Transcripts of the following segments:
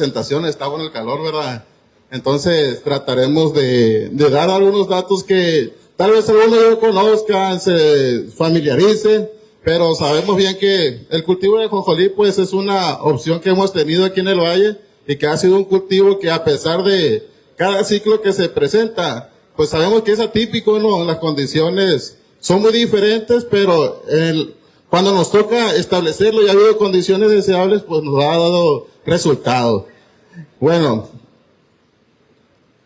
presentación, está bueno el calor, ¿verdad? Entonces trataremos de dar algunos datos que tal vez algunos ya conozcan, se familiaricen, pero sabemos bien que el cultivo de ajonjolí pues es una opción que hemos tenido aquí en el valle y que ha sido un cultivo que a pesar de cada ciclo que se presenta, pues sabemos que es atípico, ¿no? Las condiciones son muy diferentes, pero cuando nos toca establecerlo y ha habido condiciones deseables, pues nos ha dado resultados. Bueno,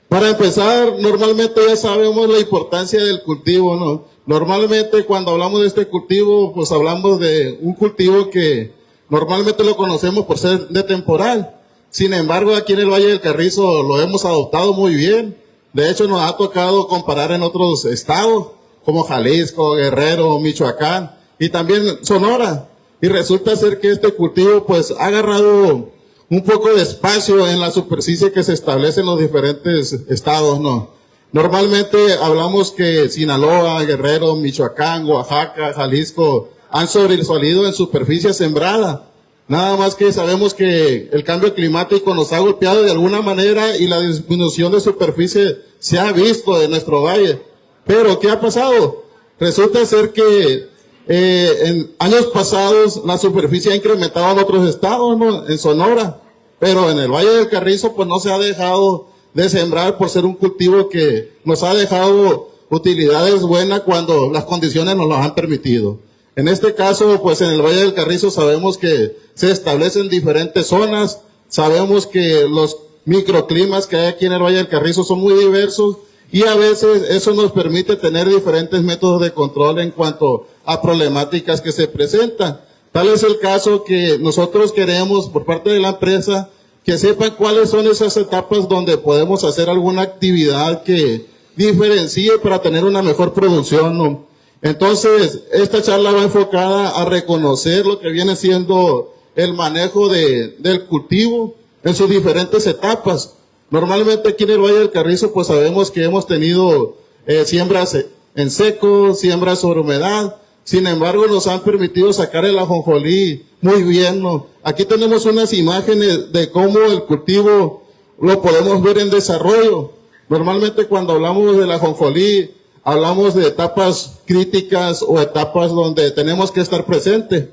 para empezar, normalmente ya sabemos la importancia del cultivo, ¿no? Normalmente cuando hablamos de este cultivo, pues hablamos de un cultivo que normalmente lo conocemos por ser de temporal. Sin embargo, aquí en el Valle del Carrizo lo hemos adoptado muy bien. De hecho, nos ha tocado comparar en otros estados, como Jalisco, Guerrero, Michoacán y también Sonora. Y resulta ser que este cultivo pues ha agarrado un poco de espacio en la superficie que se establece en los diferentes estados, ¿no? Normalmente hablamos que Sinaloa, Guerrero, Michoacán, Oaxaca, Jalisco han sobresalido en superficie sembrada. Nada más que sabemos que el cambio climático nos ha golpeado de alguna manera y la disminución de superficie se ha visto en nuestro valle. Pero, ¿qué ha pasado? Resulta ser que en años pasados la superficie ha incrementado en otros estados, ¿no? En Sonora, pero en el Valle del Carrizo pues no se ha dejado de sembrar por ser un cultivo que nos ha dejado utilidades buenas cuando las condiciones nos lo han permitido. En este caso, pues en el Valle del Carrizo sabemos que se establecen diferentes zonas, sabemos que los microclimas que hay aquí en el Valle del Carrizo son muy diversos y a veces eso nos permite tener diferentes métodos de control en cuanto a problemáticas que se presentan. Tal es el caso que nosotros queremos por parte de la empresa que sepan cuáles son esas etapas donde podemos hacer alguna actividad que diferencie para tener una mejor producción, ¿no? Entonces, esta charla va enfocada a reconocer lo que viene siendo el manejo del cultivo en sus diferentes etapas. Normalmente aquí en el Valle del Carrizo pues sabemos que hemos tenido siembras en seco, siembras sobre humedad. Sin embargo, nos han permitido sacar el ajonjolí muy bien, ¿no? Aquí tenemos unas imágenes de cómo el cultivo lo podemos ver en desarrollo. Normalmente cuando hablamos del ajonjolí, hablamos de etapas críticas o etapas donde tenemos que estar presentes.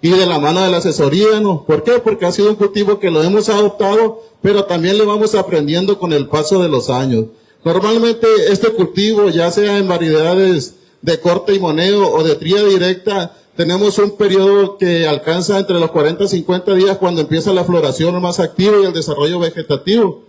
Y de la mano de la asesoría, ¿no? ¿Por qué? Porque ha sido un cultivo que lo hemos adoptado, pero también le vamos aprendiendo con el paso de los años. Normalmente este cultivo, ya sea en variedades de corte y moneo o de tría directa, tenemos un periodo que alcanza entre los 40 y 50 días cuando empieza la floración más activa y el desarrollo vegetativo.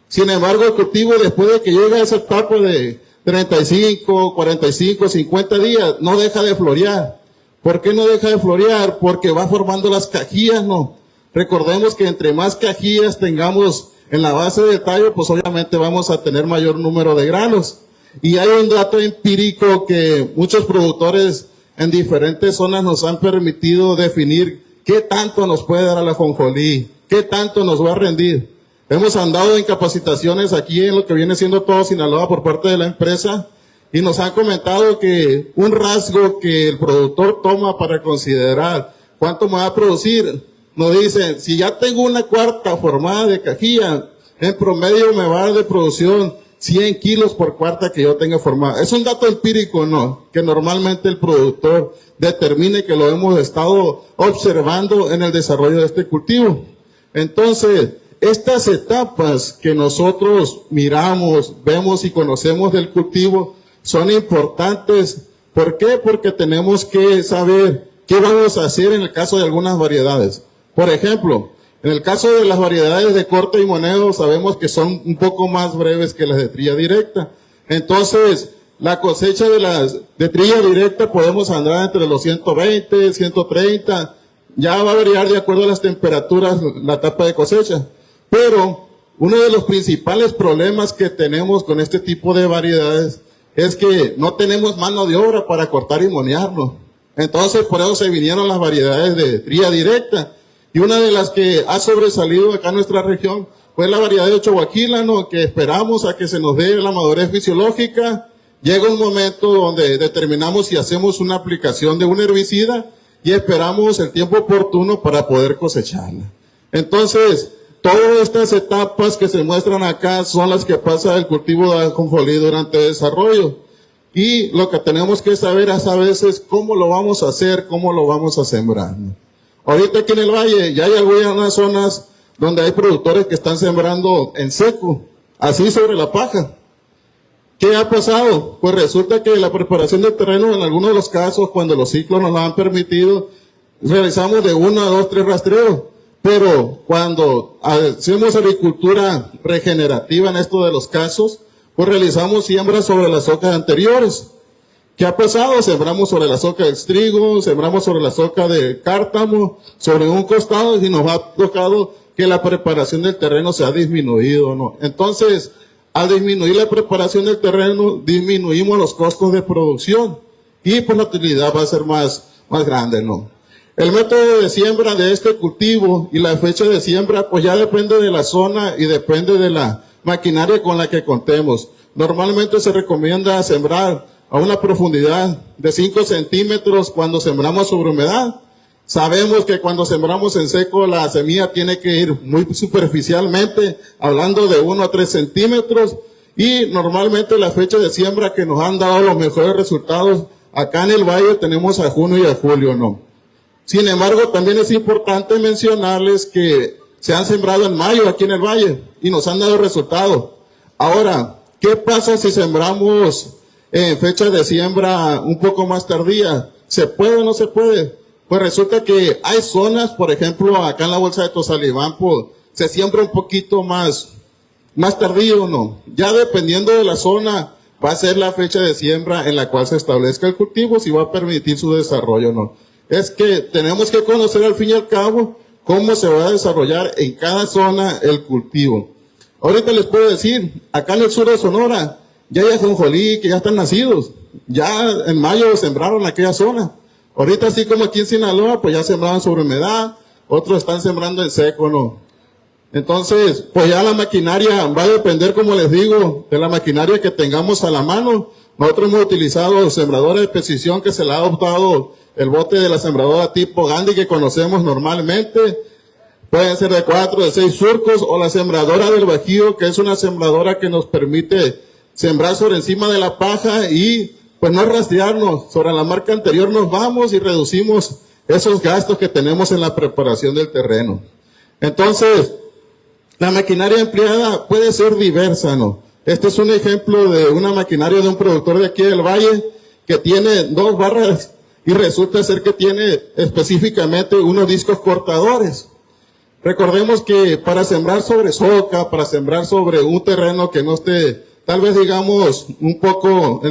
Sin embargo, el cultivo después de que llega a esa etapa de 35, 45, 50 días, no deja de florear. ¿Por qué no deja de florear? Porque va formando las cajillas, ¿no? Recordemos que entre más cajillas tengamos en la base del tallo, pues obviamente vamos a tener mayor número de granos. Y hay un dato empírico que muchos productores en diferentes zonas nos han permitido definir qué tanto nos puede dar el ajonjolí, qué tanto nos va a rendir. Hemos andado en capacitaciones aquí en lo que viene siendo todo Sinaloa por parte de la empresa y nos han comentado que un rasgo que el productor toma para considerar cuánto me va a producir, nos dicen, si ya tengo una cuarta formada de cajilla, en promedio me va a dar de producción 100 kilos por cuarta que yo tenga formada. Es un dato empírico, ¿no? Que normalmente el productor determine, que lo hemos estado observando en el desarrollo de este cultivo. Entonces, estas etapas que nosotros miramos, vemos y conocemos del cultivo son importantes. ¿Por qué? Porque tenemos que saber qué vamos a hacer en el caso de algunas variedades. Por ejemplo, en el caso de las variedades de corte y moneo, sabemos que son un poco más breves que las de trilla directa. Entonces, la cosecha de trilla directa podemos andar entre los 120, 130. Ya va a variar de acuerdo a las temperaturas la etapa de cosecha. Pero uno de los principales problemas que tenemos con este tipo de variedades es que no tenemos mano de obra para cortar y monearlo. Entonces, por eso se vinieron las variedades de trilla directa. Y una de las que ha sobresalido acá en nuestra región fue la variedad de Choaquila, ¿no? Que esperamos a que se nos dé la madurez fisiológica. Llega un momento donde determinamos si hacemos una aplicación de un herbicida y esperamos el tiempo oportuno para poder cosecharla. Entonces, todas estas etapas que se muestran acá son las que pasa el cultivo de ajonjolí durante el desarrollo. Y lo que tenemos que saber es a veces cómo lo vamos a hacer, cómo lo vamos a sembrar. Ahorita aquí en el valle ya hay algunas zonas donde hay productores que están sembrando en seco, así sobre la paja. ¿Qué ha pasado? Pues resulta que la preparación del terreno en algunos de los casos, cuando los ciclos nos lo han permitido, realizamos de 1 a 2, 3 rastreos. Pero cuando hacemos agricultura regenerativa en esto de los casos, pues realizamos siembras sobre las ocas anteriores. ¿Qué ha pasado? Sembramos sobre la soca de trigo, sembramos sobre la soca de cártamo, sobre un costado, y nos ha tocado que la preparación del terreno se ha disminuido, ¿no? Entonces, al disminuir la preparación del terreno, disminuimos los costos de producción y pues la utilidad va a ser más grande, ¿no? El método de siembra de este cultivo y la fecha de siembra, pues ya depende de la zona y depende de la maquinaria con la que contemos. Normalmente se recomienda sembrar a una profundidad de 5 centímetros cuando sembramos sobre humedad. Sabemos que cuando sembramos en seco la semilla tiene que ir muy superficialmente, hablando de 1 a 3 centímetros, y normalmente la fecha de siembra que nos han dado los mejores resultados acá en el valle tenemos a junio y a julio, ¿no? Sin embargo, también es importante mencionarles que se han sembrado en mayo aquí en el valle y nos han dado resultados. Ahora, ¿qué pasa si sembramos en fecha de siembra un poco más tardía? ¿Se puede o no se puede? Pues resulta que hay zonas, por ejemplo, acá en la bolsa de Tosalibán, pues, se siembra un poquito más tardío, ¿no? Ya dependiendo de la zona, va a ser la fecha de siembra en la cual se establezca el cultivo, si va a permitir su desarrollo o no. Es que tenemos que conocer al fin y al cabo cómo se va a desarrollar en cada zona el cultivo. Ahorita les puedo decir, acá en el sur de Sonora, ya hay ajonjolí que ya están nacidos. Ya en mayo sembraron aquella zona. Ahorita así como aquí en Sinaloa, pues ya sembraban sobre humedad, otros están sembrando en seco, ¿no? Entonces, pues ya la maquinaria va a depender, como les digo, de la maquinaria que tengamos a la mano. Nosotros hemos utilizado sembradores de precisión que se le ha adoptado el bote de la sembradora tipo Gandhi que conocemos normalmente. Pueden ser de 4, de 6 surcos, o la sembradora del Bajío, que es una sembradora que nos permite sembrar sobre encima de la paja y pues no rastrearnos. Sobre la marca anterior nos vamos y reducimos esos gastos que tenemos en la preparación del terreno. Entonces, la maquinaria empleada puede ser diversa, ¿no? Este es un ejemplo de una maquinaria de un productor de aquí del valle que tiene 2 barras y resulta ser que tiene específicamente unos discos cortadores. Recordemos que para sembrar sobre soca, para sembrar sobre un terreno que no esté, tal vez digamos, un poco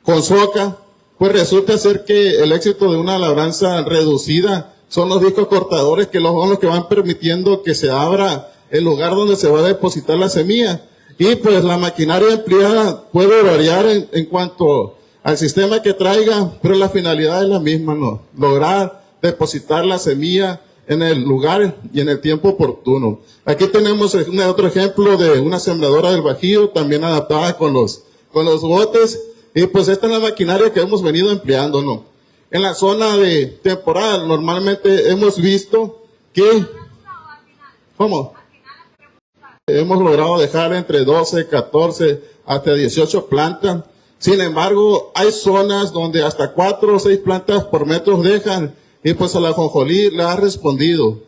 con soca, pues resulta ser que el éxito de una labranza reducida son los discos cortadores que son los que van permitiendo que se abra el lugar donde se va a depositar la semilla. Y pues la maquinaria empleada puede variar en cuanto al sistema que traiga, pero la finalidad es la misma, ¿no? Lograr depositar la semilla en el lugar y en el tiempo oportuno. Aquí tenemos otro ejemplo de una sembradora del Bajío, también adaptada con los botes, y pues esta es la maquinaria que hemos venido empleando, ¿no? En la zona de temporal, normalmente hemos visto que... ¿Cómo? Hemos logrado dejar entre 12, 14, hasta 18 plantas. Sin embargo, hay zonas donde hasta 4 o 6 plantas por metro dejan, y pues a la ajonjolí le ha respondido.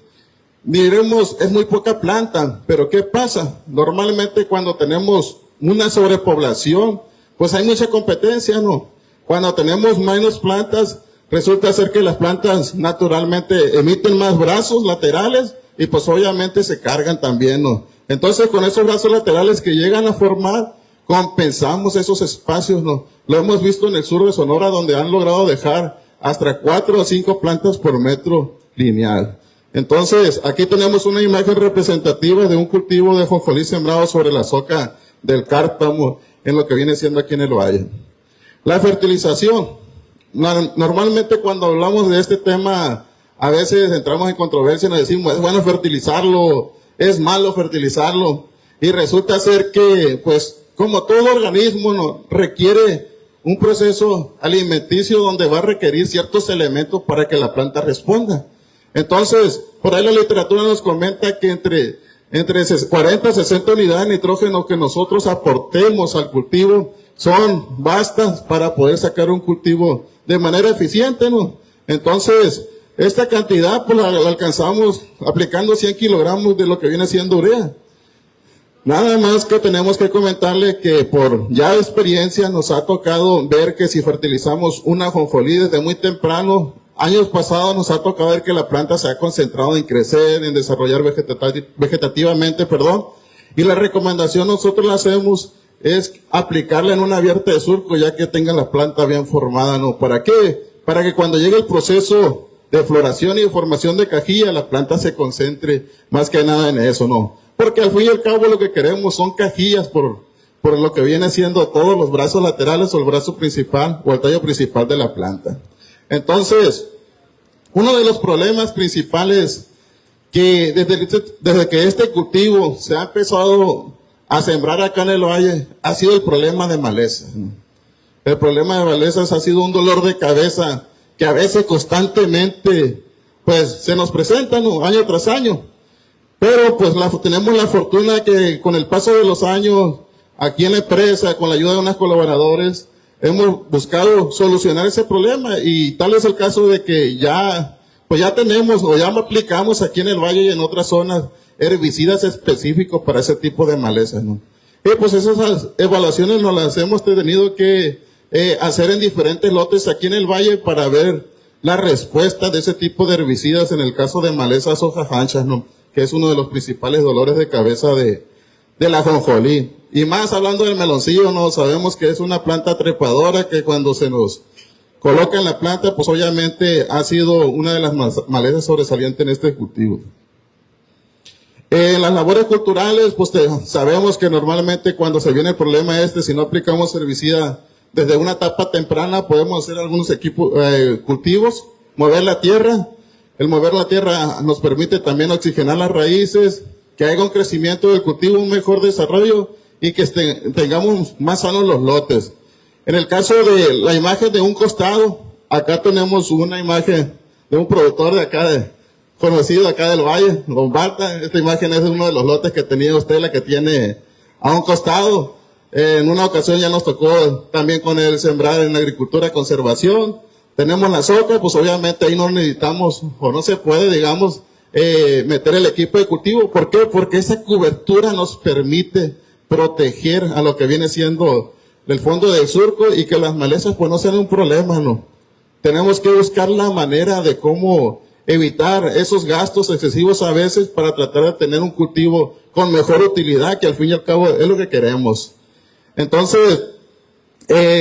Diremos, es muy poca planta, pero ¿qué pasa? Normalmente cuando tenemos una sobrepoblación, pues hay mucha competencia, ¿no? Cuando tenemos menos plantas, resulta ser que las plantas naturalmente emiten más brazos laterales y pues obviamente se cargan también, ¿no? Entonces con esos brazos laterales que llegan a formar, compensamos esos espacios, ¿no? Lo hemos visto en el sur de Sonora, donde han logrado dejar hasta 4 o 5 plantas por metro lineal. Entonces, aquí tenemos una imagen representativa de un cultivo de ajonjolí sembrado sobre la soca del cártamo, en lo que viene siendo aquí en el valle. La fertilización. Normalmente cuando hablamos de este tema, a veces entramos en controversia y nos decimos, es bueno fertilizarlo, es malo fertilizarlo. Y resulta ser que, pues, como todo organismo, ¿no?, requiere un proceso alimenticio donde va a requerir ciertos elementos para que la planta responda. Entonces, por ahí la literatura nos comenta que entre entre 40 a 60 unidades de nitrógeno que nosotros aportemos al cultivo son bastas para poder sacar un cultivo de manera eficiente, ¿no? Entonces, esta cantidad pues la alcanzamos aplicando 100 kilogramos de lo que viene siendo urea. Nada más que tenemos que comentarle que por ya experiencia nos ha tocado ver que si fertilizamos una ajonjolí desde muy temprano, años pasados nos ha tocado ver que la planta se ha concentrado en crecer, en desarrollar vegetativamente, y la recomendación nosotros la hacemos es aplicarla en una abierta de surco ya que tenga la planta bien formada, ¿no? ¿Para qué? Para que cuando llegue el proceso de floración y de formación de cajilla, la planta se concentre más que nada en eso, ¿no? Porque al fin y al cabo lo que queremos son cajillas por lo que viene siendo todos los brazos laterales o el brazo principal o el tallo principal de la planta. Entonces, uno de los problemas principales que desde que este cultivo se ha empezado a sembrar acá en el valle ha sido el problema de malezas, ¿no? El problema de malezas ha sido un dolor de cabeza que a veces constantemente pues se nos presenta, ¿no? Año tras año. Pero pues tenemos la fortuna que con el paso de los años, aquí en la empresa, con la ayuda de unos colaboradores, hemos buscado solucionar ese problema y tal es el caso de que ya tenemos o ya aplicamos aquí en el valle y en otras zonas herbicidas específicos para ese tipo de malezas, ¿no? Y pues esas evaluaciones nos las hemos tenido que hacer en diferentes lotes aquí en el valle para ver la respuesta de ese tipo de herbicidas en el caso de malezas hojas anchas, ¿no? Que es uno de los principales dolores de cabeza de la ajonjolí. Y más hablando del meloncillo, ¿no? Sabemos que es una planta trepadora que cuando se nos coloca en la planta, pues obviamente ha sido una de las malezas sobresalientes en este cultivo. En las labores culturales, pues sabemos que normalmente cuando se viene el problema si no aplicamos herbicida desde una etapa temprana, podemos hacer algunos cultivos, mover la tierra. El mover la tierra nos permite también oxigenar las raíces, que haya un crecimiento del cultivo, un mejor desarrollo y que tengamos más sanos los lotes. En el caso de la imagen de un costado, acá tenemos una imagen de un productor de acá, conocido acá del valle, Don Barta. Esta imagen es uno de los lotes que tenía usted, la que tiene a un costado. En una ocasión ya nos tocó también con él sembrar en agricultura conservación. Tenemos la soca, pues obviamente ahí no necesitamos, o no se puede, digamos, meter el equipo de cultivo. ¿Por qué? Porque esa cobertura nos permite proteger a lo que viene siendo el fondo del surco y que las malezas pues no sean un problema, ¿no? Tenemos que buscar la manera de cómo evitar esos gastos excesivos a veces para tratar de tener un cultivo con mejor utilidad, que al fin y al cabo es lo que queremos. Entonces,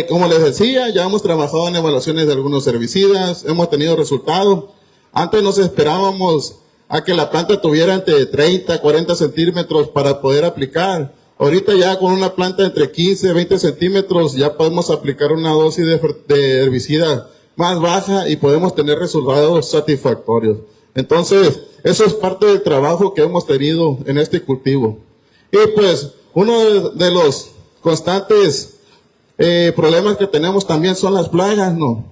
como les decía, ya hemos trabajado en evaluaciones de algunos herbicidas, hemos tenido resultados. Antes nos esperábamos a que la planta tuviera entre 30 a 40 centímetros para poder aplicar. Ahorita ya con una planta entre 15 a 20 centímetros ya podemos aplicar una dosis de herbicida más baja y podemos tener resultados satisfactorios. Entonces, eso es parte del trabajo que hemos tenido en este cultivo. Y pues, uno de los constantes problemas que tenemos también son las plagas, ¿no?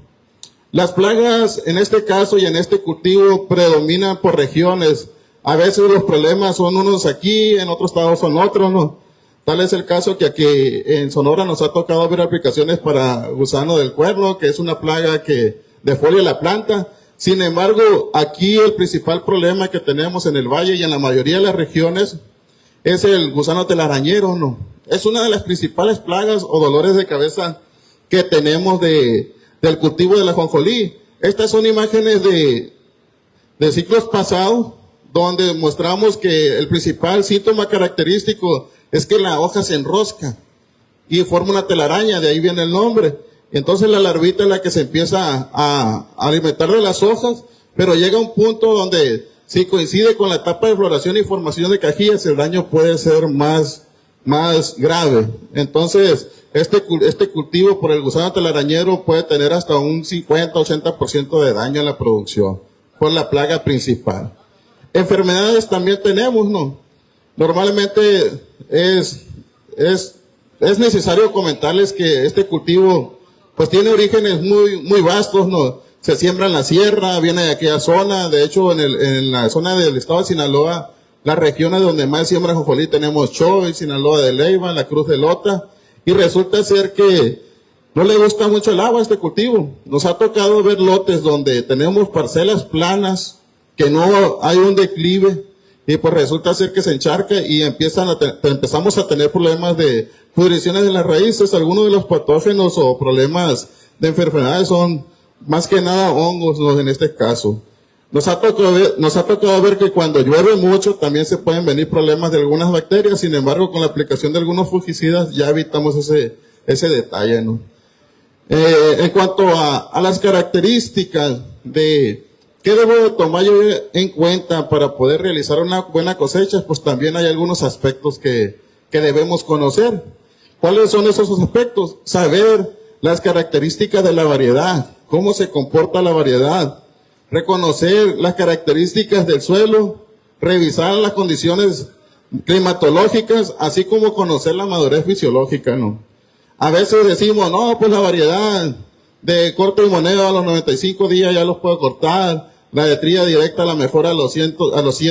Las plagas en este caso y en este cultivo predominan por regiones. A veces los problemas son unos aquí, en otros estados son otros, ¿no? Tal es el caso que aquí en Sonora nos ha tocado ver aplicaciones para gusano del cuerno, que es una plaga que defolia la planta. Sin embargo, aquí el principal problema que tenemos en el valle y en la mayoría de las regiones es el gusano telarañero, ¿no? Es una de las principales plagas o dolores de cabeza que tenemos del cultivo de la ajonjolí. Estas son imágenes de ciclos pasados, donde mostramos que el principal síntoma característico es que la hoja se enrosca y forma una telaraña, de ahí viene el nombre. Entonces la larvita es la que se empieza a alimentar de las hojas, pero llega a un punto donde si coincide con la etapa de floración y formación de cajillas, el daño puede ser más grave. Entonces, este cultivo por el gusano telarañero puede tener hasta un 50-80% de daño en la producción por la plaga principal. Enfermedades también tenemos, ¿no? Normalmente es necesario comentarles que este cultivo pues tiene orígenes muy vastos, ¿no? Se siembra en la sierra, viene de aquella zona. De hecho, en la zona del estado de Sinaloa, las regiones donde más siembra ajonjolí tenemos Choy, Sinaloa de Leyva, la Cruz de Lota, y resulta ser que no le gusta mucho el agua a este cultivo. Nos ha tocado ver lotes donde tenemos parcelas planas, que no hay un declive, y pues resulta ser que se encharca y empezamos a tener problemas de pudriciones de las raíces. Algunos de los patógenos o problemas de enfermedades son más que nada hongos, ¿no? En este caso. Nos ha tocado ver que cuando llueve mucho también se pueden venir problemas de algunas bacterias. Sin embargo, con la aplicación de algunos fungicidas ya evitamos ese detalle, ¿no? En cuanto a las características de qué debo de tomar yo en cuenta para poder realizar una buena cosecha, pues también hay algunos aspectos que debemos conocer. ¿Cuáles son esos aspectos? Saber las características de la variedad, cómo se comporta la variedad, reconocer las características del suelo, revisar las condiciones climatológicas, así como conocer la madurez fisiológica, ¿no? A veces decimos, no, pues la variedad de corte y moneda a los 95 días ya los puedo cortar, la de tría directa a la mejor a los 100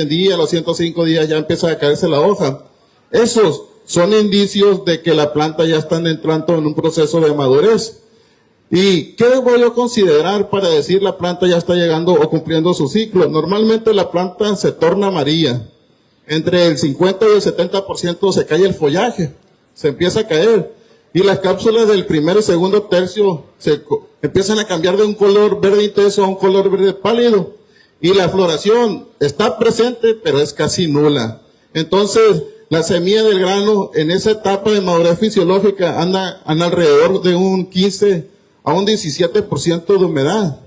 días, a los 105 días ya empieza a caerse la hoja. Esos son indicios de que la planta ya está entrando en un proceso de madurez. ¿Y qué debo yo considerar para decir la planta ya está llegando o cumpliendo su ciclo? Normalmente la planta se torna amarilla. Entre el 50 y el 70% se cae el follaje, se empieza a caer. Y las cápsulas del primer y segundo tercio empiezan a cambiar de un color verde intenso a un color verde pálido. Y la floración está presente, pero es casi nula. Entonces, la semilla del grano en esa etapa de madurez fisiológica anda alrededor de un 15 a un 17% de humedad.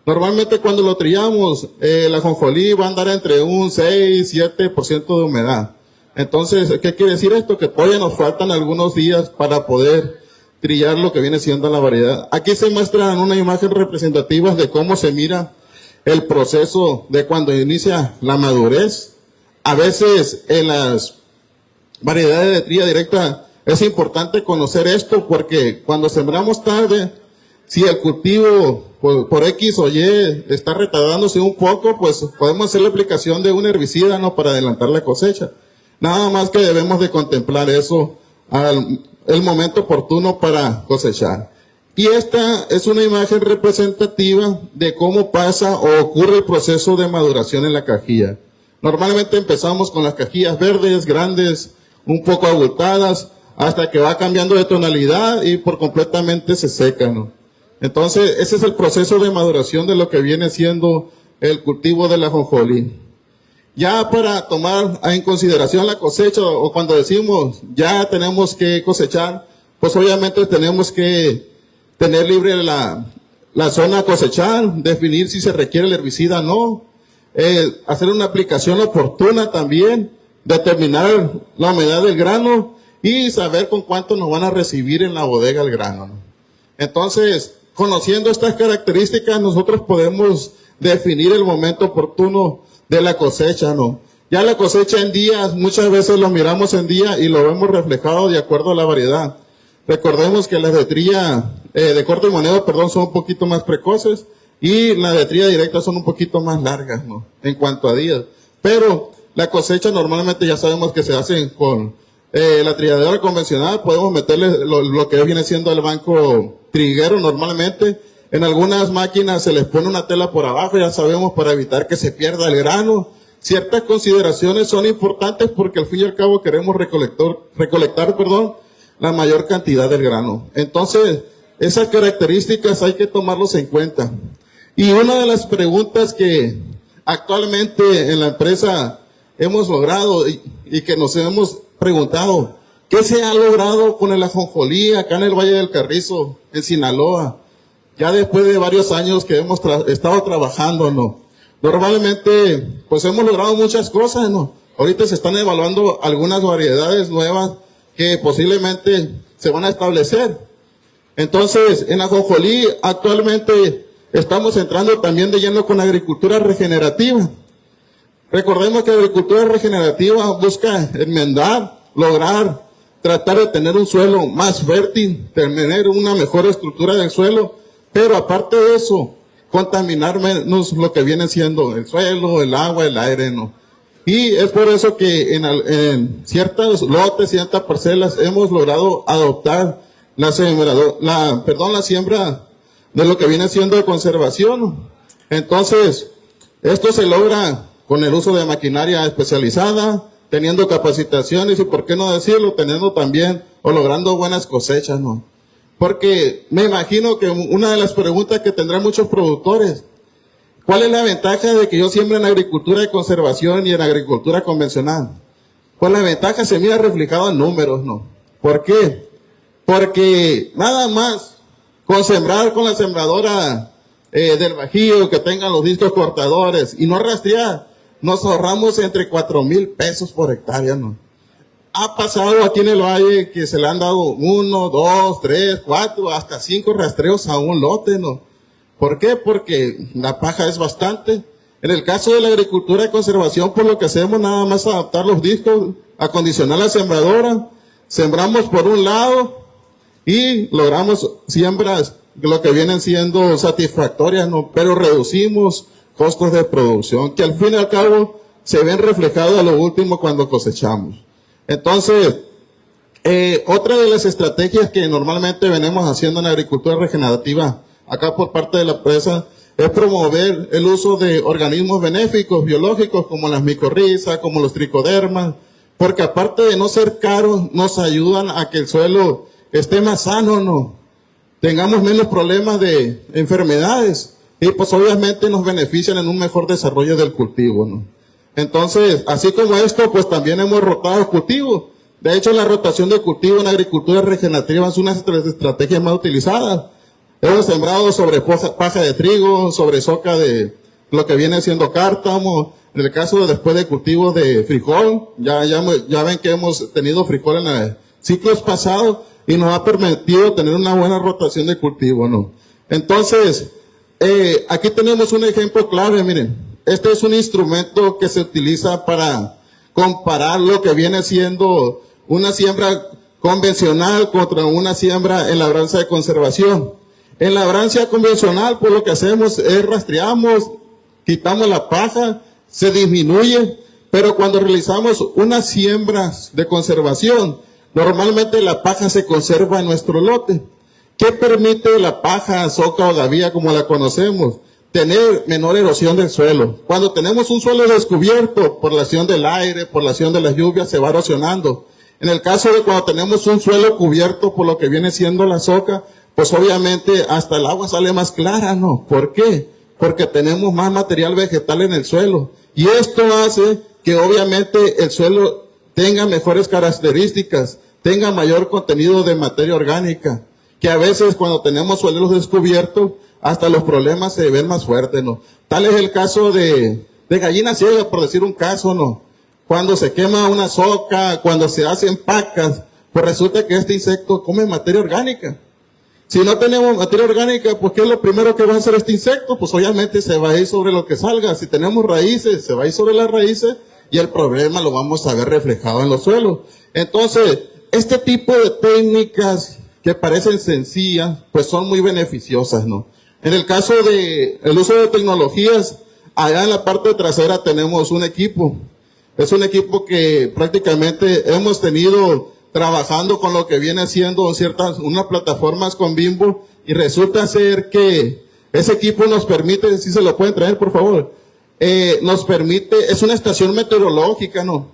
Normalmente cuando lo trillamos, la ajonjolí va a andar entre un 6-7% de humedad. Entonces, ¿qué quiere decir esto? Que todavía nos faltan algunos días para poder trillar lo que viene siendo la variedad. Aquí se muestran una imagen representativa de cómo se mira el proceso de cuando inicia la madurez. A veces en las variedades de trilla directa es importante conocer esto porque cuando sembramos tarde, si el cultivo por X o Y está retardándose un poco, pues podemos hacer la aplicación de un herbicida, ¿no? Para adelantar la cosecha. Nada más que debemos de contemplar eso el momento oportuno para cosechar. Y esta es una imagen representativa de cómo pasa o ocurre el proceso de maduración en la cajilla. Normalmente empezamos con las cajillas verdes, grandes, un poco abultadas, hasta que va cambiando de tonalidad y por completamente se seca, ¿no? Entonces, ese es el proceso de maduración de lo que viene siendo el cultivo de la ajonjolí. Ya para tomar en consideración la cosecha, o cuando decimos ya tenemos que cosechar, pues obviamente tenemos que tener libre la zona a cosechar, definir si se requiere el herbicida o no, hacer una aplicación oportuna también, determinar la humedad del grano y saber con cuánto nos van a recibir en la bodega el grano, ¿no? Entonces, conociendo estas características, nosotros podemos definir el momento oportuno de la cosecha, ¿no? Ya la cosecha en días, muchas veces lo miramos en día y lo vemos reflejado de acuerdo a la variedad. Recordemos que las de trilla, de corte y moneda, son un poquito más precoces y las de trilla directa son un poquito más largas, ¿no? En cuanto a días. Pero la cosecha normalmente ya sabemos que se hacen con la trilladora convencional, podemos meterle lo que viene siendo el banco triguero normalmente. En algunas máquinas se les pone una tela por abajo, ya sabemos, para evitar que se pierda el grano. Ciertas consideraciones son importantes porque al fin y al cabo queremos recolectar la mayor cantidad del grano. Entonces, esas características hay que tomarlos en cuenta. Y una de las preguntas que actualmente en la empresa hemos logrado y que nos hemos preguntado, ¿qué se ha logrado con el ajonjolí acá en el Valle del Carrizo, en Sinaloa? Ya después de varios años que hemos estado trabajando, ¿no? Normalmente, pues hemos logrado muchas cosas, ¿no? Ahorita se están evaluando algunas variedades nuevas que posiblemente se van a establecer. Entonces, en ajonjolí actualmente estamos entrando también de lleno con agricultura regenerativa. Recordemos que la agricultura regenerativa busca enmendar, lograr, tratar de tener un suelo más fértil, tener una mejor estructura del suelo, pero aparte de eso, contaminar menos lo que viene siendo el suelo, el agua, el aire, ¿no? Y es por eso que en ciertos lotes, ciertas parcelas, hemos logrado adoptar la siembra de lo que viene siendo de conservación. Entonces, esto se logra con el uso de maquinaria especializada, teniendo capacitaciones y, por qué no decirlo, teniendo también o logrando buenas cosechas, ¿no? Porque me imagino que una de las preguntas que tendrán muchos productores, ¿cuál es la ventaja de que yo siembre en agricultura de conservación y en agricultura convencional? Pues la ventaja se mira reflejada en números, ¿no? ¿Por qué? Porque nada más con sembrar con la sembradora del Bajío, que tengan los discos cortadores y no rastrear, nos ahorramos entre 4,000 pesos por hectárea, ¿no? Ha pasado aquí en el valle que se le han dado 1, 2, 3, 4, hasta 5 rastreos a un lote, ¿no? ¿Por qué? Porque la paja es bastante. En el caso de la agricultura de conservación, por lo que hacemos nada más adaptar los discos, acondicionar la sembradora, sembramos por un lado y logramos siembras lo que vienen siendo satisfactorias, ¿no? Pero reducimos costos de producción, que al fin y al cabo se ven reflejados a lo último cuando cosechamos. Entonces, otra de las estrategias que normalmente venimos haciendo en la agricultura regenerativa, acá por parte de la empresa, es promover el uso de organismos benéficos, biológicos, como las micorrizas, como los tricodermas, porque aparte de no ser caros, nos ayudan a que el suelo esté más sano, ¿no? Tengamos menos problemas de enfermedades, y pues obviamente nos benefician en un mejor desarrollo del cultivo, ¿no? Entonces, así como esto, pues también hemos rotado cultivos. De hecho, la rotación de cultivo en agricultura regenerativa es una de las estrategias más utilizadas. Hemos sembrado sobre paja de trigo, sobre soca de lo que viene siendo cártamo. En el caso de después de cultivo de frijol, ya ven que hemos tenido frijol en los ciclos pasados y nos ha permitido tener una buena rotación de cultivo, ¿no? Entonces, aquí tenemos un ejemplo clave, miren. Este es un instrumento que se utiliza para comparar lo que viene siendo una siembra convencional contra una siembra en labranza de conservación. En labranza convencional, pues lo que hacemos es rastreamos, quitamos la paja, se disminuye, pero cuando realizamos unas siembras de conservación, normalmente la paja se conserva en nuestro lote. ¿Qué permite la paja, soca o gavía como la conocemos? Tener menor erosión del suelo. Cuando tenemos un suelo descubierto por la acción del aire, por la acción de las lluvias, se va erosionando. En el caso de cuando tenemos un suelo cubierto por lo que viene siendo la soca, pues obviamente hasta el agua sale más clara, ¿no? ¿Por qué? Porque tenemos más material vegetal en el suelo. Y esto hace que obviamente el suelo tenga mejores características, tenga mayor contenido de materia orgánica, que a veces cuando tenemos suelos descubiertos, hasta los problemas se ven más fuertes, ¿no? Tal es el caso de gallina ciega, por decir un caso, ¿no? Cuando se quema una soca, cuando se hacen pacas, pues resulta que este insecto come materia orgánica. Si no tenemos materia orgánica, pues ¿qué es lo primero que va a hacer este insecto? Pues obviamente se va a ir sobre lo que salga. Si tenemos raíces, se va a ir sobre las raíces y el problema lo vamos a ver reflejado en los suelos. Entonces, este tipo de técnicas que parecen sencillas, pues son muy beneficiosas, ¿no? En el caso de el uso de tecnologías, allá en la parte trasera tenemos un equipo. Es un equipo que prácticamente hemos tenido trabajando con lo que viene siendo unas plataformas con Bimbo, y resulta ser que ese equipo nos permite, si se lo pueden traer por favor, nos permite, es una estación meteorológica, ¿no?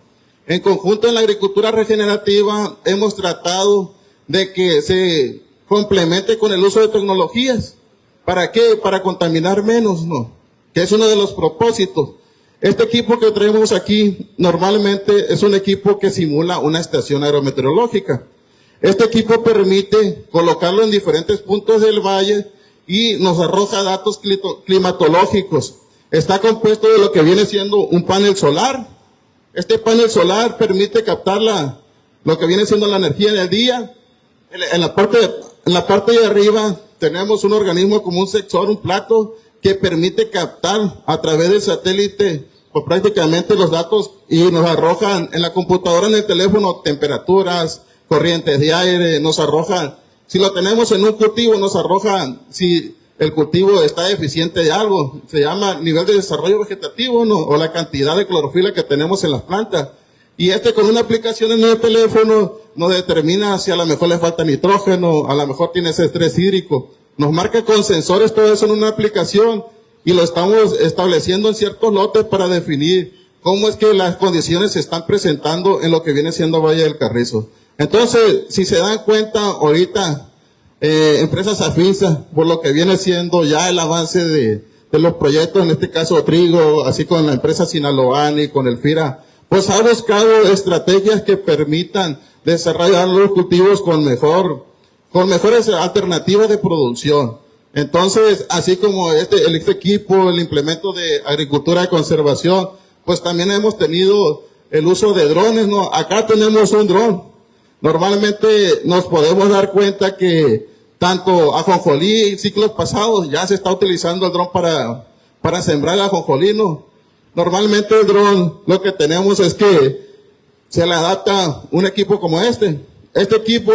En conjunto en la agricultura regenerativa hemos tratado de que se complemente con el uso de tecnologías. ¿Para qué? Para contaminar menos, ¿no? Que es uno de los propósitos. Este equipo que traemos aquí normalmente es un equipo que simula una estación aerometeorológica. Este equipo permite colocarlo en diferentes puntos del valle y nos arroja datos climatológicos. Está compuesto de lo que viene siendo un panel solar. Este panel solar permite captar lo que viene siendo la energía en el día. En la parte de arriba tenemos un organismo como un sensor, un plato, que permite captar a través del satélite pues prácticamente los datos y nos arrojan en la computadora, en el teléfono, temperaturas, corrientes de aire, nos arrojan, si lo tenemos en un cultivo, nos arrojan si el cultivo está deficiente de algo. Se llama nivel de desarrollo vegetativo, ¿no? O la cantidad de clorofila que tenemos en las plantas. Y con una aplicación en el teléfono nos determina si a lo mejor le falta nitrógeno, a lo mejor tiene ese estrés hídrico. Nos marca con sensores todo eso en una aplicación y lo estamos estableciendo en ciertos lotes para definir cómo es que las condiciones se están presentando en lo que viene siendo Valle del Carrizo. Entonces, si se dan cuenta ahorita, empresas Afinsa, por lo que viene siendo ya el avance de los proyectos, en este caso Trigo, así con la empresa Sinaloani, con el FIRA, pues ha buscado estrategias que permitan desarrollar los cultivos con mejores alternativas de producción. Entonces, así como este equipo, el implemento de agricultura de conservación, pues también hemos tenido el uso de drones, ¿no? Acá tenemos un dron. Normalmente nos podemos dar cuenta que tanto ajonjolí en ciclos pasados ya se está utilizando el dron para sembrar el ajonjolí, ¿no? Normalmente el dron lo que tenemos es que se le adapta un equipo como este. Este equipo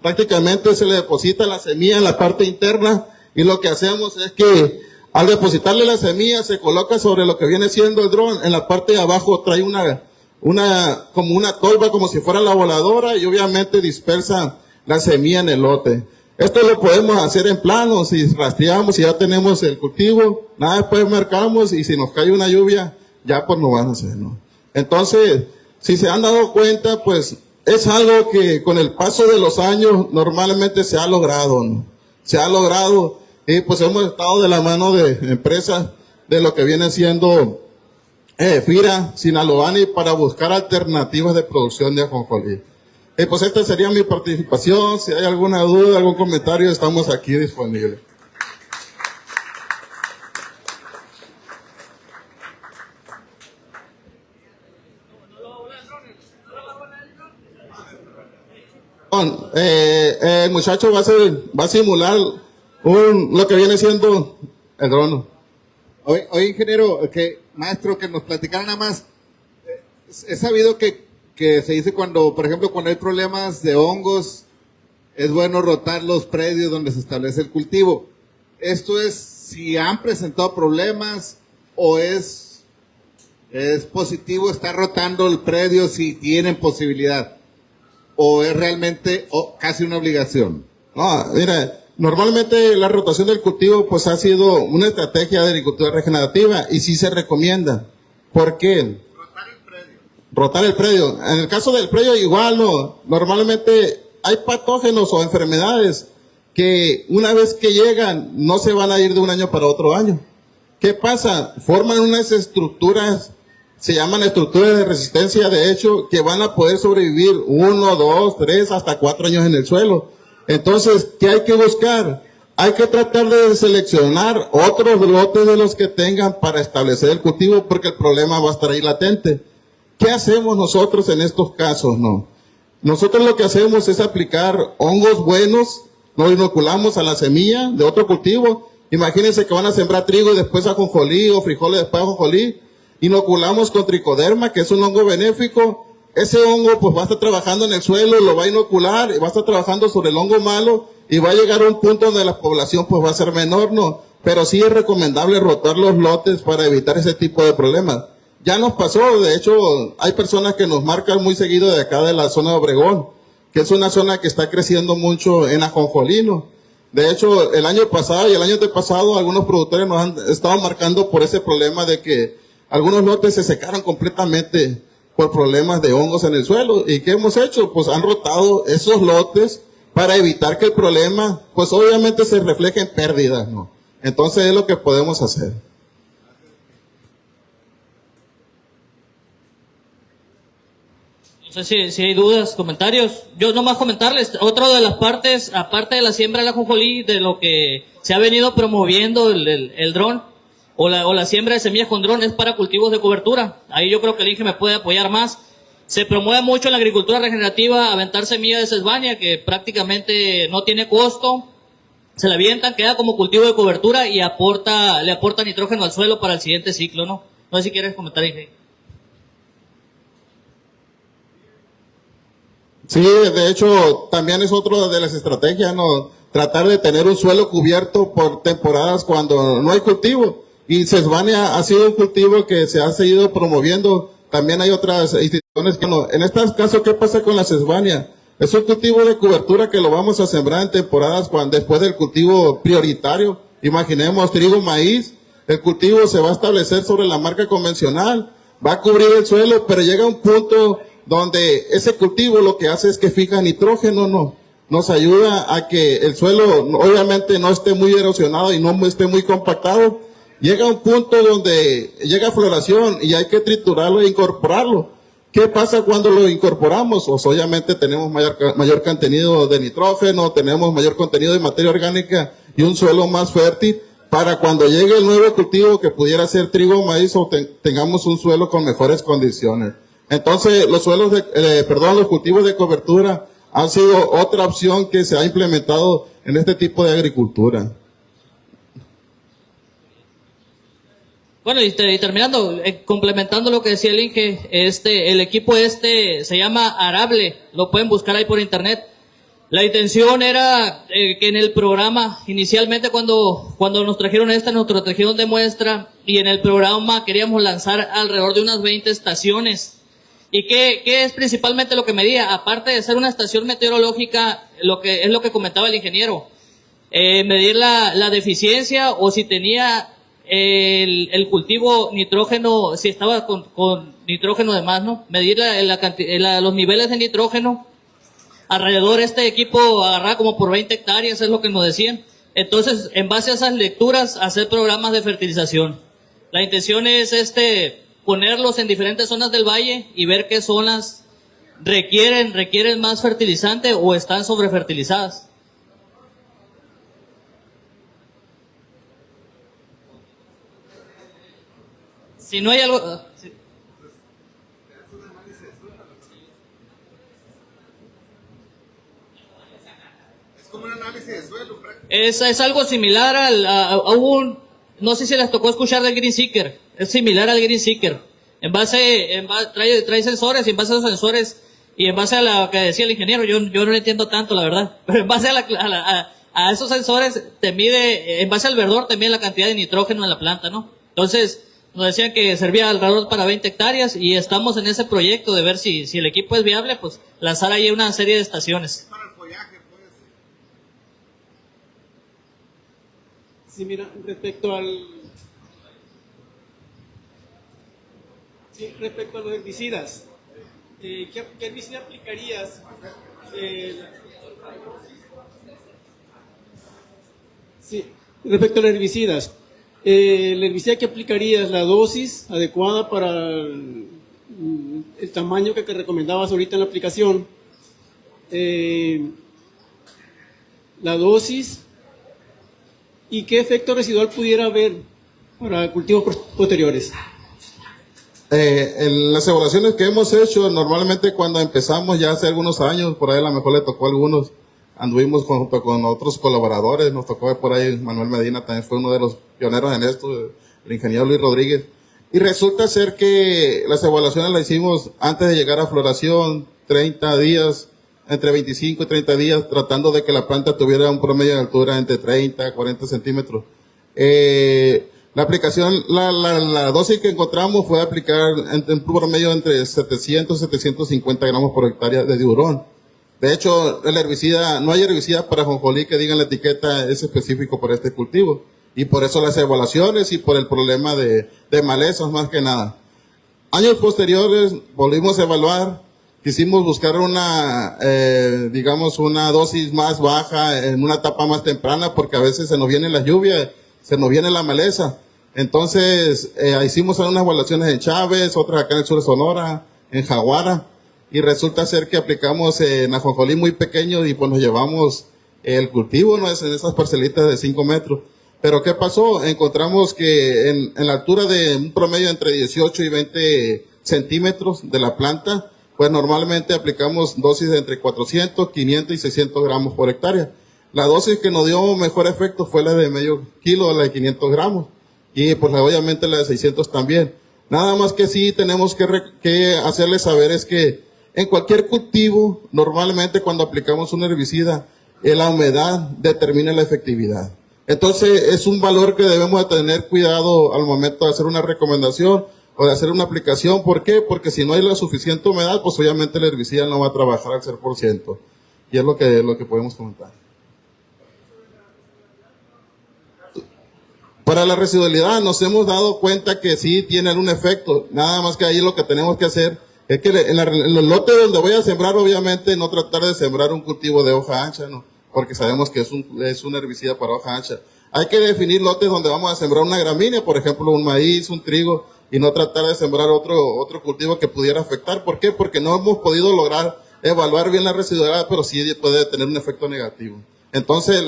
prácticamente se le deposita la semilla en la parte interna y lo que hacemos es que al depositarle la semilla se coloca sobre lo que viene siendo el dron. En la parte de abajo trae como una tolva, como si fuera la voladora, y obviamente dispersa la semilla en el lote. Esto lo podemos hacer en plano, si rastreamos, si ya tenemos el cultivo, nada después marcamos, y si nos cae una lluvia, ya pues no van a hacer, ¿no? Entonces, si se han dado cuenta, pues es algo que con el paso de los años normalmente se ha logrado, ¿no? Se ha logrado, y pues hemos estado de la mano de empresas de lo que viene siendo FIRA, Sinaloani, para buscar alternativas de producción de ajonjolí. Pues esta sería mi participación. Si hay alguna duda, algún comentario, estamos aquí disponibles. El muchacho va a simular lo que viene siendo el dron. Oye, ingeniero, maestro, que nos platicara nada más. He sabido que se dice cuando, por ejemplo, cuando hay problemas de hongos, es bueno rotar los predios donde se establece el cultivo. ¿Esto es si han presentado problemas o es positivo estar rotando el predio si tienen posibilidad? ¿O es realmente casi una obligación? No, mira, normalmente la rotación del cultivo pues ha sido una estrategia de agricultura regenerativa y sí se recomienda. ¿Por qué? Rotar el predio. En el caso del predio igual, no. Normalmente hay patógenos o enfermedades que una vez que llegan no se van a ir de un año para otro año. ¿Qué pasa? Forman unas estructuras, se llaman estructuras de resistencia, de hecho, que van a poder sobrevivir 1, 2, 3, hasta 4 años en el suelo. Entonces, ¿qué hay que buscar? Hay que tratar de seleccionar otros lotes de los que tengan para establecer el cultivo, porque el problema va a estar ahí latente. ¿Qué hacemos nosotros en estos casos? No. Nosotros lo que hacemos es aplicar hongos buenos, lo inoculamos a la semilla de otro cultivo. Imagínense que van a sembrar trigo y después ajonjolí, o frijoles después ajonjolí. Inoculamos con tricoderma, que es un hongo benéfico. Ese hongo pues va a estar trabajando en el suelo, lo va a inocular, y va a estar trabajando sobre el hongo malo, y va a llegar a un punto donde la población pues va a ser menor, ¿no? Pero sí es recomendable rotar los lotes para evitar ese tipo de problemas. Ya nos pasó, de hecho, hay personas que nos marcan muy seguido de acá de la zona de Obregón, que es una zona que está creciendo mucho en ajonjolí, ¿no? De hecho, el año pasado y el año antepasado, algunos productores nos han estado marcando por ese problema de que algunos lotes se secaron completamente por problemas de hongos en el suelo. ¿Y qué hemos hecho? Pues han rotado esos lotes para evitar que el problema, pues obviamente se refleje en pérdidas, ¿no? Entonces es lo que podemos hacer. No sé si hay dudas, comentarios. Yo nomás comentarles, otra de las partes, aparte de la siembra de la ajonjolí, de lo que se ha venido promoviendo el dron, o la siembra de semillas con dron, es para cultivos de cobertura. Ahí yo creo que el INGE me puede apoyar más. Se promueve mucho en la agricultura regenerativa aventar semilla de sesbania, que prácticamente no tiene costo. Se la avientan, queda como cultivo de cobertura y le aporta nitrógeno al suelo para el siguiente ciclo, ¿no? No sé si quieres comentar, Inge. Sí, de hecho, también es otra de las estrategias, ¿no? tratar de tener un suelo cubierto por temporadas cuando no hay cultivo. Y Sesbania ha sido un cultivo que se ha seguido promoviendo. También hay otras instituciones que no. En este caso, ¿qué pasa con la Sesbania? Es un cultivo de cobertura que lo vamos a sembrar en temporadas después del cultivo prioritario. Imaginemos trigo, maíz. El cultivo se va a establecer sobre la marca convencional, va a cubrir el suelo, pero llega un punto donde ese cultivo lo que hace es que fija nitrógeno, no. Nos ayuda a que el suelo obviamente no esté muy erosionado y no esté muy compactado. Llega un punto donde llega floración y hay que triturarlo e incorporarlo. ¿Qué pasa cuando lo incorporamos? Pues obviamente tenemos mayor contenido de nitrógeno, tenemos mayor contenido de materia orgánica y un suelo más fértil para cuando llegue el nuevo cultivo que pudiera ser trigo o maíz o tengamos un suelo con mejores condiciones. Entonces, los cultivos de cobertura han sido otra opción que se ha implementado en este tipo de agricultura. Bueno, y terminando, complementando lo que decía el Inge, el equipo se llama Arable, lo pueden buscar ahí por internet. La intención era que en el programa, inicialmente cuando nos trajeron nos trajeron de muestra, y en el programa queríamos lanzar alrededor de unas 20 estaciones. ¿Y qué es principalmente lo que medía? Aparte de ser una estación meteorológica, lo que comentaba el ingeniero, medir la deficiencia o si tenía el cultivo nitrógeno, si estaba con nitrógeno de más, ¿no? Medir los niveles de nitrógeno. Alrededor este equipo agarraba como por 20 hectáreas, es lo que nos decían. Entonces, en base a esas lecturas, hacer programas de fertilización. La intención es ponerlos en diferentes zonas del valle y ver qué zonas requieren más fertilizante o están sobrefertilizadas. Si no hay algo... sí. Es como un análisis de suelo. Es algo similar no sé si les tocó escuchar del Green Seeker. Es similar al Green Seeker. Trae sensores y en base a esos sensores y en base a lo que decía el ingeniero, yo no lo entiendo tanto, la verdad. Pero en base a esos sensores te mide, en base al verdor te mide la cantidad de nitrógeno en la planta, ¿no? Entonces, nos decían que servía alrededor para 20 hectáreas y estamos en ese proyecto de ver si el equipo es viable, pues lanzar ahí una serie de estaciones. Para el follaje, pues. Sí, mira, respecto a los herbicidas, ¿qué herbicida aplicarías? Respecto a los herbicidas, el herbicida que aplicarías, la dosis adecuada para el tamaño que recomendabas ahorita en la aplicación, la dosis y qué efecto residual pudiera haber para cultivos posteriores. En las evaluaciones que hemos hecho, normalmente cuando empezamos ya hace algunos años, por ahí a lo mejor le tocó a algunos, anduvimos junto con otros colaboradores, nos tocó por ahí Manuel Medina, también fue uno de los pioneros en esto, el ingeniero Luis Rodríguez, y resulta ser que las evaluaciones las hicimos antes de llegar a floración, 30 días, entre 25 y 30 días, tratando de que la planta tuviera un promedio de altura entre 30 a 40 centímetros. La aplicación, la dosis que encontramos fue aplicar en un promedio entre 700 y 750 gramos por hectárea de diurón. De hecho, el herbicida, no hay herbicida para ajonjolí que diga en la etiqueta es específico para este cultivo. Y por eso las evaluaciones y por el problema de malezas más que nada. Años posteriores volvimos a evaluar, quisimos buscar una dosis más baja en una etapa más temprana porque a veces se nos viene la lluvia, se nos viene la maleza. Entonces, hicimos unas evaluaciones en Chávez, otras acá en el sur de Sonora, en Jaguara, y resulta ser que aplicamos en ajonjolí muy pequeño y pues nos llevamos el cultivo, ¿no? Es en esas parcelitas de 5 metros. Pero ¿qué pasó? Encontramos que en la altura de un promedio entre 18 y 20 centímetros de la planta, pues normalmente aplicamos dosis de entre 400, 500 y 600 gramos por hectárea. La dosis que nos dio mejor efecto fue la de medio kilo, la de 500 gramos. Y pues obviamente la de 600 también. Nada más que sí tenemos que hacerles saber es que en cualquier cultivo, normalmente cuando aplicamos un herbicida, la humedad determina la efectividad. Entonces, es un valor que debemos de tener cuidado al momento de hacer una recomendación o de hacer una aplicación. ¿Por qué? Porque si no hay la suficiente humedad, pues obviamente el herbicida no va a trabajar al 100%. Y es lo que podemos comentar. Para la residualidad nos hemos dado cuenta que sí tiene algún efecto. Nada más que ahí lo que tenemos que hacer es que en los lotes donde voy a sembrar, obviamente, no tratar de sembrar un cultivo de hoja ancha, ¿no? Porque sabemos que es un herbicida para hoja ancha. Hay que definir lotes donde vamos a sembrar una gramínea, por ejemplo, un maíz, un trigo, y no tratar de sembrar otro cultivo que pudiera afectar. ¿Por qué? Porque no hemos podido lograr evaluar bien la residualidad, pero sí puede tener un efecto negativo. Entonces,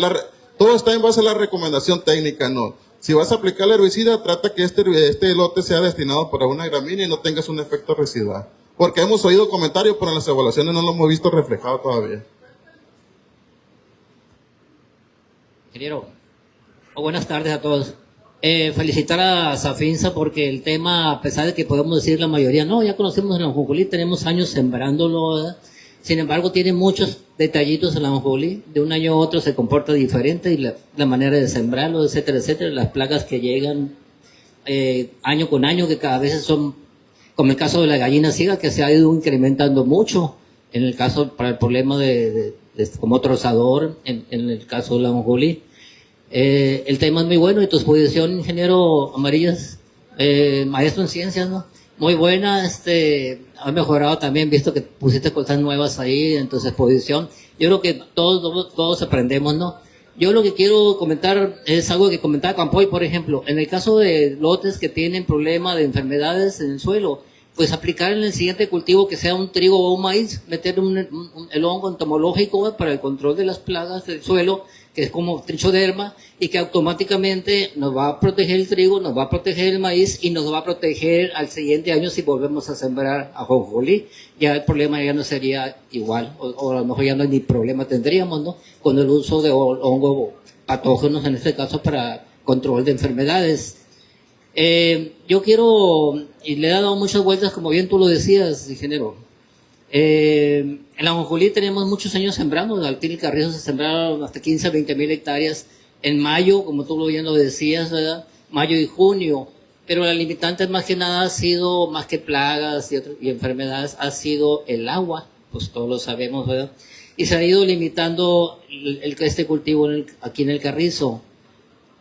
todo está en base a la recomendación técnica, ¿no? Si vas a aplicar el herbicida, trata que este lote sea destinado para una gramínea y no tengas un efecto residual. Porque hemos oído comentarios, pero en las evaluaciones no lo hemos visto reflejado todavía. Ingeniero, buenas tardes a todos. Felicitar a Safinsa porque el tema, a pesar de que podemos decir la mayoría, no, ya conocemos el ajonjolí, tenemos años sembrándolo, ¿verdad? Sin embargo, tiene muchos detallitos el ajonjolí, de un año a otro se comporta diferente y la manera de sembrarlo, etcétera, etcétera, las plagas que llegan año con año, que cada vez son, como el caso de la gallina ciega, que se ha ido incrementando mucho, en el caso para el problema de como trozador, en el caso del ajonjolí. El tema es muy bueno y tu exposición, ingeniero Amarillas, maestro en ciencias, ¿no? Muy buena, ha mejorado también, visto que pusiste cosas nuevas ahí en tu exposición. Yo creo que todos aprendemos, ¿no? Yo lo que quiero comentar es algo que comentaba Campoy, por ejemplo, en el caso de lotes que tienen problema de enfermedades en el suelo, pues aplicar en el siguiente cultivo que sea un trigo o un maíz, meter el hongo entomológico para el control de las plagas del suelo, que es como trichoderma, y que automáticamente nos va a proteger el trigo, nos va a proteger el maíz y nos va a proteger al siguiente año si volvemos a sembrar ajonjolí. Ya el problema ya no sería igual, o a lo mejor ya no ni problema tendríamos, ¿no? Con el uso de hongo patógenos, en este caso para control de enfermedades. Yo quiero, y le he dado muchas vueltas, como bien tú lo decías, ingeniero. En la ajonjolí tenemos muchos años sembrando, en Alpina y Carrizo se sembraron hasta 15 a 20 mil hectáreas en mayo, como tú bien lo decías, ¿verdad? Mayo y junio, pero la limitante más que nada ha sido, más que plagas y enfermedades, ha sido el agua, pues todos lo sabemos, ¿verdad? Y se ha ido limitando este cultivo aquí en el Carrizo.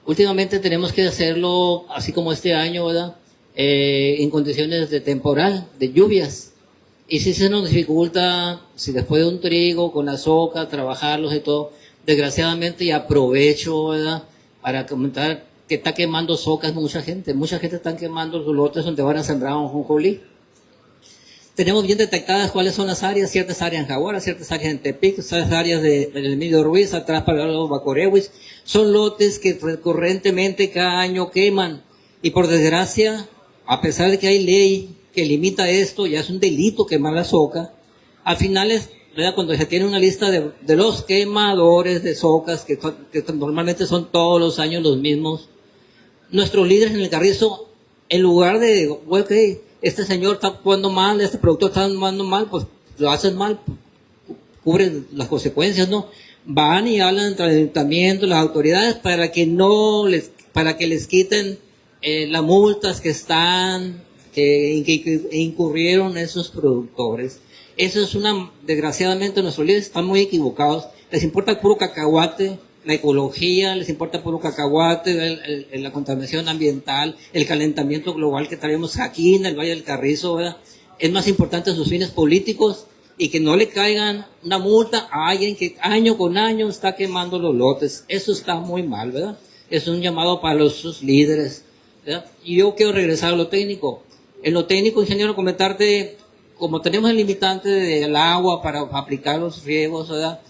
Últimamente tenemos que hacerlo, así como este año, ¿verdad? En condiciones de temporal, de lluvias. Y si se nos dificulta, si después de un trigo con azúcar, trabajarlos y todo, desgraciadamente, y aprovecho, ¿verdad?, para comentar que está quemando socas mucha gente está quemando los lotes donde van a sembrar un ajonjolí. Tenemos bien detectadas cuáles son las áreas, ciertas áreas en Jaguara, ciertas áreas en Tepic, ciertas áreas del Emilio Ruiz, atrás para los Bacorewis. Son lotes que recurrentemente cada año queman. Y por desgracia, a pesar de que hay ley que limita esto, ya es un delito quemar la soca, al final ¿verdad?, cuando se tiene una lista de los quemadores de socas, que normalmente son todos los años los mismos, nuestros líderes en el Carrizo, en lugar de, ok, este señor está actuando mal, este productor está actuando mal, pues lo hacen mal, cubren las consecuencias, ¿no? Van y hablan entre el ayuntamiento, las autoridades, para que les quiten las multas que incurrieron esos productores. Eso es desgraciadamente nuestros líderes están muy equivocados. Les importa el puro cacahuate, la ecología, les importa el puro cacahuate, la contaminación ambiental, el calentamiento global que traemos aquí en el Valle del Carrizo, ¿verdad? Es más importante sus fines políticos y que no le caigan una multa a alguien que año con año está quemando los lotes. Eso está muy mal, ¿verdad? Es un llamado para sus líderes, ¿verdad? Y yo quiero regresar a lo técnico. En lo técnico, ingeniero, comentarte, como tenemos el limitante del agua para aplicar los riegos, ¿verdad?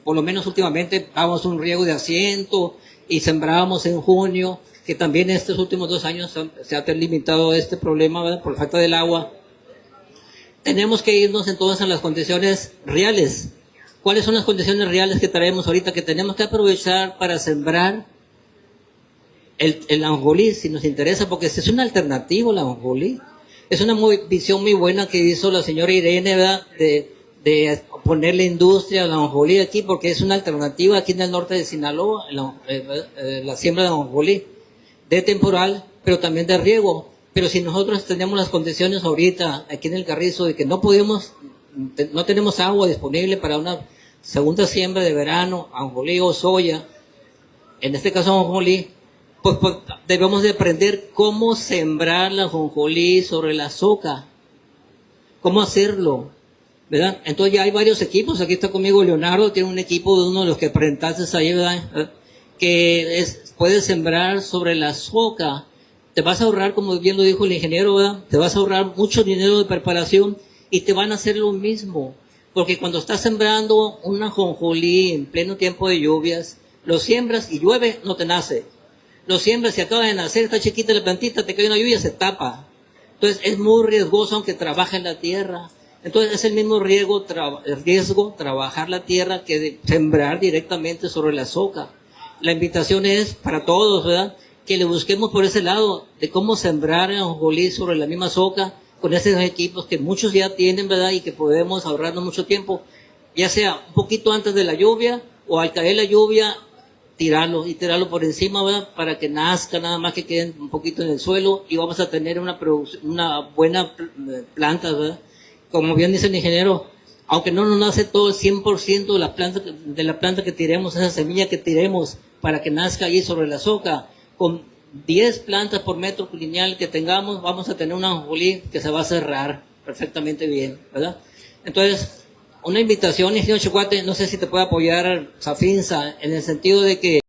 Por lo menos últimamente damos un riego de asiento y sembrábamos en junio, que también estos últimos 2 años se ha limitado este problema, ¿verdad?, por falta del agua. Tenemos que irnos entonces a las condiciones reales. ¿Cuáles son las condiciones reales que traemos ahorita? Que tenemos que aprovechar para sembrar el ajonjolí, si nos interesa, porque es una alternativa el ajonjolí. Es una visión muy buena que hizo la señora Irene, ¿verdad?, de de ponerle industria a la ajonjolí aquí, porque es una alternativa aquí en el norte de Sinaloa, la siembra de ajonjolí, de temporal, pero también de riego. Pero si nosotros tenemos las condiciones ahorita aquí en el Carrizo de que no tenemos agua disponible para una segunda siembra de verano, ajonjolí o soya, en este caso ajonjolí, pues debemos de aprender cómo sembrar la ajonjolí sobre la soca, cómo hacerlo, ¿verdad? Entonces ya hay varios equipos. Aquí está conmigo Leonardo, tiene un equipo de uno de los que presentaste ahí, ¿verdad? Que puede sembrar sobre la soca. Te vas a ahorrar, como bien lo dijo el ingeniero, ¿verdad? Te vas a ahorrar mucho dinero de preparación y te van a hacer lo mismo. Porque cuando estás sembrando una ajonjolí en pleno tiempo de lluvias, lo siembras y llueve, no te nace. Lo siembras y acaba de nacer, está chiquita la plantita, te cae una lluvia, se tapa. Entonces es muy riesgoso aunque trabaje en la tierra. Entonces es el mismo riesgo trabajar la tierra que de sembrar directamente sobre la soca. La invitación es para todos, ¿verdad? Que le busquemos por ese lado de cómo sembrar ajonjolí sobre la misma soca con esos equipos que muchos ya tienen, ¿verdad? Y que podemos ahorrarnos mucho tiempo, ya sea un poquito antes de la lluvia o al caer la lluvia, tirarlo por encima, ¿verdad? Para que nazca, nada más que queden un poquito en el suelo y vamos a tener una buena planta, ¿verdad? Como bien dice el ingeniero, aunque no nos nace todo el 100% de la planta que tiremos, esa semilla que tiremos para que nazca ahí sobre la soca, con 10 plantas por metro lineal que tengamos, vamos a tener una ajonjolí que se va a cerrar perfectamente bien, ¿verdad? Entonces, una invitación, ingeniero Chicote, no sé si te puede apoyar Safinsa, en el sentido de que